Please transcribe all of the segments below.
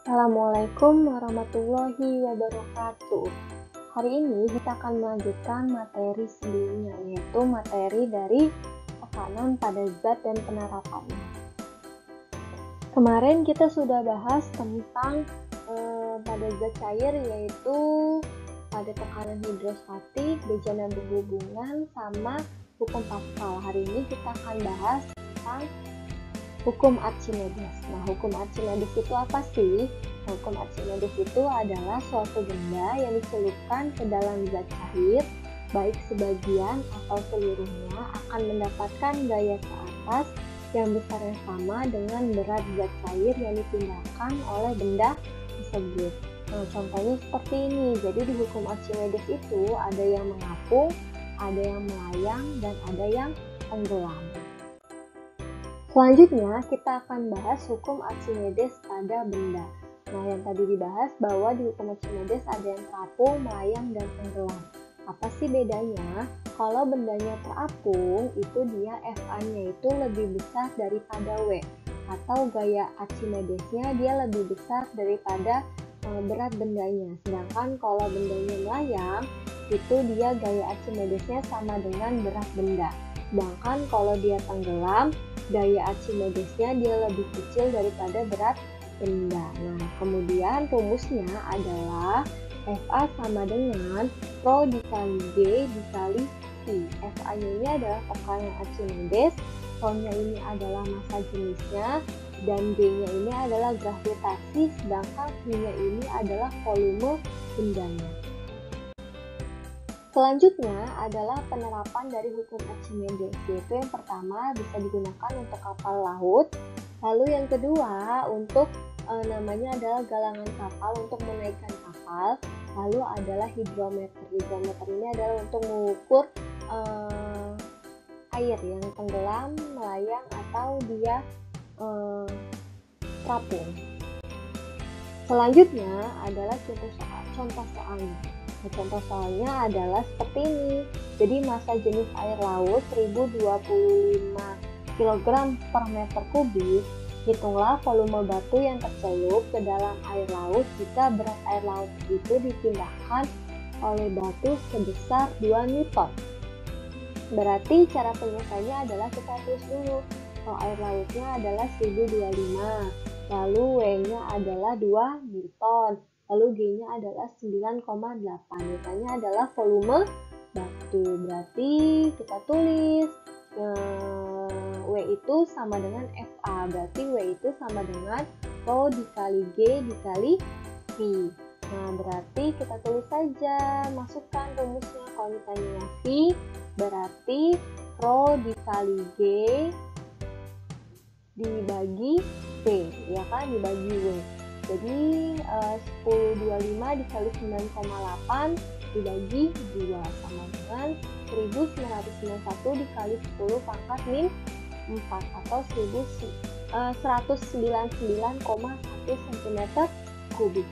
Assalamualaikum warahmatullahi wabarakatuh. Hari ini kita akan melanjutkan materi sebelumnya, yaitu materi dari tekanan pada zat dan penerapannya. Kemarin kita sudah bahas tentang pada zat cair, yaitu pada tekanan hidrostatik, bejana berhubungan, sama hukum Pascal. Hari ini kita akan bahas tentang hukum Archimedes. Nah, hukum Archimedes itu apa sih? Hukum Archimedes itu adalah suatu benda yang dicelupkan ke dalam zat cair, baik sebagian atau seluruhnya, akan mendapatkan gaya ke atas yang besarnya sama dengan berat zat cair yang dipindahkan oleh benda tersebut. Nah, contohnya seperti ini. Jadi di hukum Archimedes itu ada yang mengapung, ada yang melayang, dan ada yang tenggelam. Selanjutnya kita akan bahas hukum Archimedes pada benda. Nah, yang tadi dibahas bahwa di hukum Archimedes ada yang terapung, melayang, dan tenggelam. Apa sih bedanya? Kalau bendanya terapung, itu dia Fa-nya itu lebih besar daripada W, atau gaya Archimedesnya dia lebih besar daripada berat bendanya. Sedangkan kalau bendanya melayang, itu dia gaya Archimedesnya sama dengan berat benda. Sedangkan kalau dia tenggelam, gaya Archimedesnya dia lebih kecil daripada berat benda. Nah, kemudian rumusnya adalah Fa sama dengan Rho dikali G dikali P. Fa-nya ini adalah tekanan Archimedes, Rho-nya ini adalah massa jenisnya, dan G-nya ini adalah gravitasi, sedangkan P-nya ini adalah volume bendanya. Selanjutnya adalah penerapan dari hukum Archimedes, yaitu yang pertama bisa digunakan untuk kapal laut, lalu yang kedua untuk namanya adalah galangan kapal untuk menaikkan kapal, lalu adalah hidrometer. Hidrometer ini adalah untuk mengukur air yang tenggelam, melayang, atau dia terapung. Selanjutnya adalah contoh soalnya. Nah, contoh soalnya adalah seperti ini. Jadi massa jenis air laut 1025 kg per meter kubik. Hitunglah volume batu yang tercelup ke dalam air laut jika berat air laut itu dipindahkan oleh batu sebesar 2 Newton. Berarti cara penyelesaiannya adalah kita tulis dulu. Kalau air lautnya adalah 1025, lalu W-nya adalah 2 Newton. Lalu G-nya adalah 9,8. Nilainya adalah volume batu. Berarti kita tulis W itu sama dengan Fa. Berarti W itu sama dengan Rho dikali G dikali P. Nah, berarti kita tulis saja, masukkan rumusnya. Kalau ditanya V, berarti Rho dikali G dibagi V, ya kan, dibagi W. Jadi 1025 dikali 9,8 dibagi 2 sama dengan 1991 dikali 10 pangkat min 4 atau 199,1 cm kubik.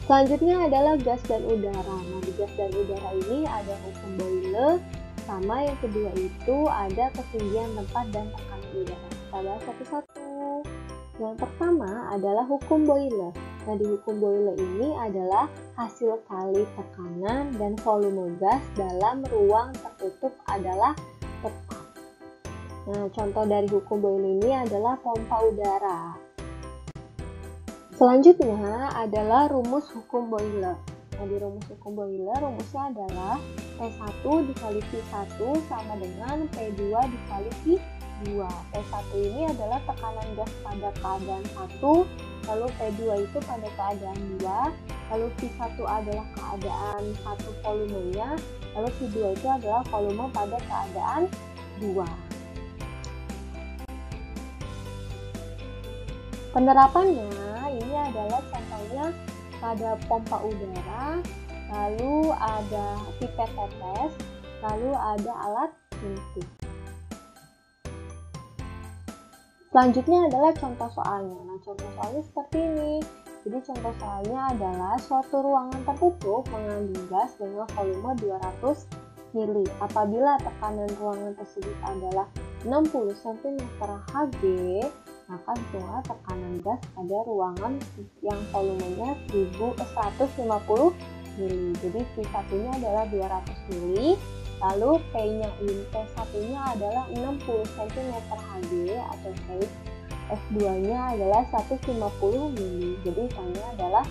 Selanjutnya adalah gas dan udara. Nah, di gas dan udara ini ada hukum Boyle, sama yang kedua itu ada ketinggian tempat dan tekanan udara. Kita bahas satu-satu. Yang pertama adalah hukum Boyle. Nah, di hukum Boyle ini adalah hasil kali tekanan dan volume gas dalam ruang tertutup adalah tetap. Nah, contoh dari hukum Boyle ini adalah pompa udara. Selanjutnya adalah rumus hukum Boyle. Nah, di rumus hukum Boyle, rumusnya adalah P1 dikali Q1 sama dengan P2 dikali Q2. P1 ini adalah tekanan gas pada keadaan 1, lalu P2 itu pada keadaan 2, lalu Q1 adalah keadaan 1 volumenya, lalu Q2 itu adalah volume pada keadaan 2. Penerapannya ini adalah contohnya pada pompa udara, lalu ada pipet tetes, lalu ada alat suntik. Selanjutnya adalah contoh soalnya. Nah, contoh soalnya seperti ini. Jadi contoh soalnya adalah suatu ruangan tertutup mengandung gas dengan volume 200 mili. Apabila tekanan ruangan tersebut adalah 60 cm Hg, maka hitunglah tekanan gas pada ruangan yang volumenya 150 mili. Jadi Q1 nya adalah 200 mili, lalu P1 nya adalah 60 cm Hg atau case. F2 nya adalah 150 mili. Jadi hitungnya adalah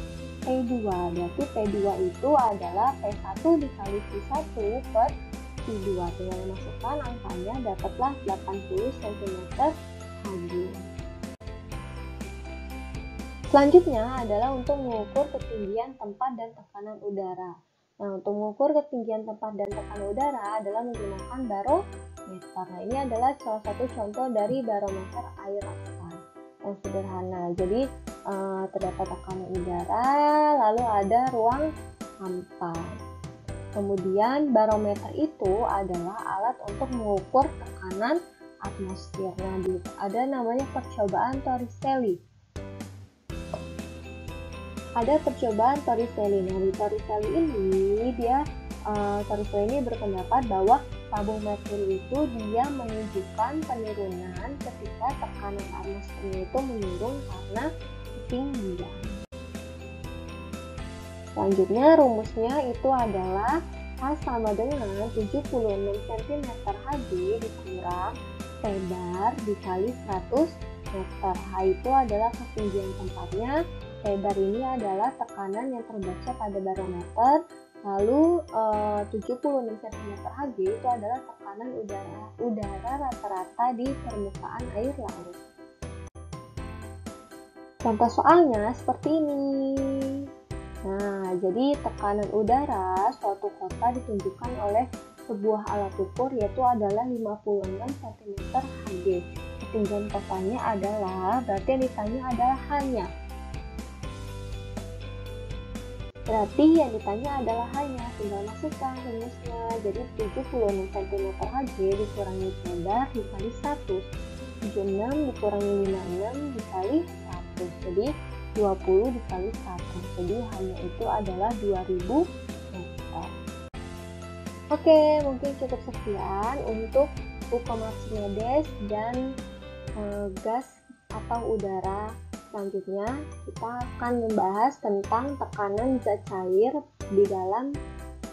P2. Berarti P2 itu adalah P1 dikali Q1 per Q2. Tinggal masukkan angkanya, dapatlah 80 cm Hg. Selanjutnya adalah untuk mengukur ketinggian tempat dan tekanan udara. Nah, untuk mengukur ketinggian tempat dan tekanan udara adalah menggunakan barometer. Nah, ini adalah salah satu contoh dari barometer air asal yang sederhana. Jadi terdapat tekanan udara, lalu ada ruang hampa. Kemudian barometer itu adalah alat untuk mengukur tekanan atmosfer. Nah, ada namanya percobaan Torricelli. Ada percobaan Torricelli. Nah, di Torricelli ini Torricelli ini berpendapat bahwa tabung merkuri itu dia menunjukkan penurunan ketika tekanan atmosfernya itu menurun karena ketinggian. Selanjutnya rumusnya itu adalah H sama dengan 76 cm Hg dikurang P bar dikali 100 meter. H itu adalah ketinggian tempatnya. P bar ini adalah tekanan yang terbaca pada barometer, lalu 76 cm Hg itu adalah tekanan udara rata-rata di permukaan air laut. Contoh soalnya seperti ini. Nah, jadi tekanan udara suatu kota ditunjukkan oleh sebuah alat ukur yaitu adalah 56 cm Hg. Ketinggian kotanya adalah, berarti yang ditanya adalah hanya. Berarti yang ditanya adalah hanya, tinggal masukkan rumusnya. Jadi 76 cm Hg dikurangi P bar dikali 100. 76 dikurangi 56 dikali 100. Jadi 20 dikali 1. Jadi hanya itu adalah 2000 meter. Oke, mungkin cukup sekian untuk hukum Archimedes dan gas atau udara. Selanjutnya kita akan membahas tentang tekanan zat cair di dalam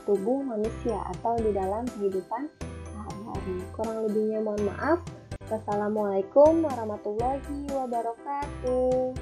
tubuh manusia atau di dalam kehidupan sehari-hari. Kurang lebihnya mohon maaf. Wassalamualaikum warahmatullahi wabarakatuh.